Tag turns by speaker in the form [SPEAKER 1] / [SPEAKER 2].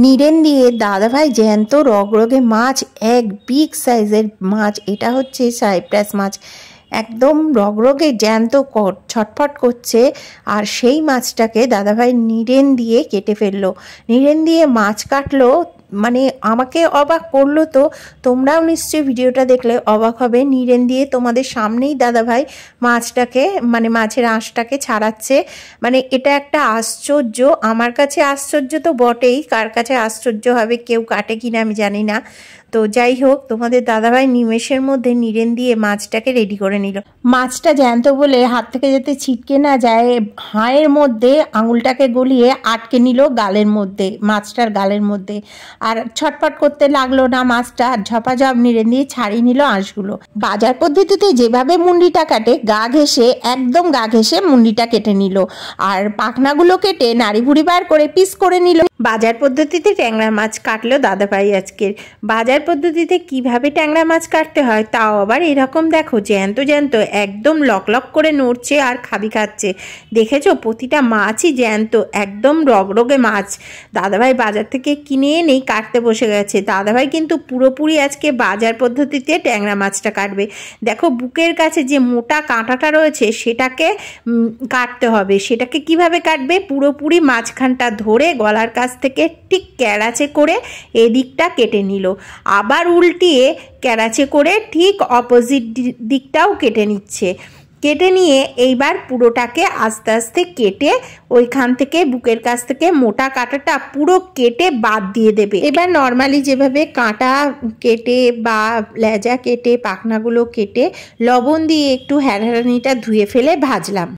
[SPEAKER 1] নিরেন দিয়ে দাদাভাই জ্যান্ত রগরগে মাছ, এক বিগ সাইজের মাছ। এটা হচ্ছে সাইপ্রাস মাছ, একদম রগরগে জ্যান্ত ছটফট করছে। আর সেই মাছটাকে দাদাভাই নিরেন দিয়ে কেটে ফেললো। নিরেন দিয়ে মাছ কাটলো, মানে আমাকে অবাক করলো। তো তোমরাও নিশ্চয়ই ভিডিওটা দেখলে অবাক হবে। নিরেন দিয়ে তোমাদের সামনেই দাদাভাই মাছটাকে, মানে মাছের আঁশটাকে ছাড়াচ্ছে। মানে এটা একটা আশ্চর্য, আমার কাছে আশ্চর্য তো বটেই, কার কাছে আশ্চর্য হবে, কেউ কাটে কিনা আমি জানি না। তো যাই হোক, তোমাদের দাদাভাই নিমেষের মধ্যে নিরেন দিয়ে মাছটাকে রেডি করে নিল। মাছটা জ্যান্ত বলে হাত থেকে যাতে ছিটকে না যায়, হাঁয়ের মধ্যে আঙুলটাকে গলিয়ে আটকে নিল গালের মধ্যে, মাছটার গালের মধ্যে। আর ছটফট করতে লাগলো না মাছটা, আর ঝপাঝপ নিরেন দিয়ে ছাড়িয়ে নিল আঁশগুলো। বাজার পদ্ধতিতে যেভাবে মুন্ডিটা কাটে, গা ঘেঁষে, একদম গা ঘেঁষে মুন্ডিটা কেটে নিল। আর পাখনাগুলো কেটে নাড়ি ভুড়ি বার করে পিস করে নিল। বাজার পদ্ধতিতে ট্যাংরা মাছ কাটলো দাদাভাই আজকের। বাজার পদ্ধতিতে কিভাবে ট্যাংরা মাছ কাটতে হয় তাও আবার এরকম দেখো, জ্যান্ত জ্যান্ত একদম লক লক করে নড়ছে আর খাবি খাচ্ছে। দেখেছো, প্রতিটা মাছই জ্যান্ত, একদম রগরগে মাছ। দাদাভাই বাজার থেকে কিনে এনেই কাটতে বসে গেছে। দাদাভাই কিন্তু পুরোপুরি আজকে বাজার পদ্ধতিতে ট্যাংরা মাছটা কাটবে। দেখো, বুকের কাছে যে মোটা কাঁটাটা রয়েছে সেটাকে কাটতে হবে। সেটাকে কিভাবে কাটবে, পুরোপুরি মাঝখানটা ধরে গলার কাছ থেকে ঠিক ক্যারাচে করে এদিকটা কেটে নিল, আবার উল্টিয়ে ক্যারাচে করে ঠিক অপোজিট দিকটাও কেটে নিচ্ছে। কেটে নিয়ে এইবার পুরোটাকে আস্তে আস্তে কেটে ওইখান থেকে বুকের কাছ থেকে মোটা কাঁটাটা পুরো কেটে বাদ দিয়ে দেবে। এবার নর্মালি যেভাবে কাঁটা কেটে বা লেজা কেটে পাখনাগুলো কেটে লবণ দিয়ে একটু হ্যাড়ানিটা ধুয়ে ফেলে ভাজলাম।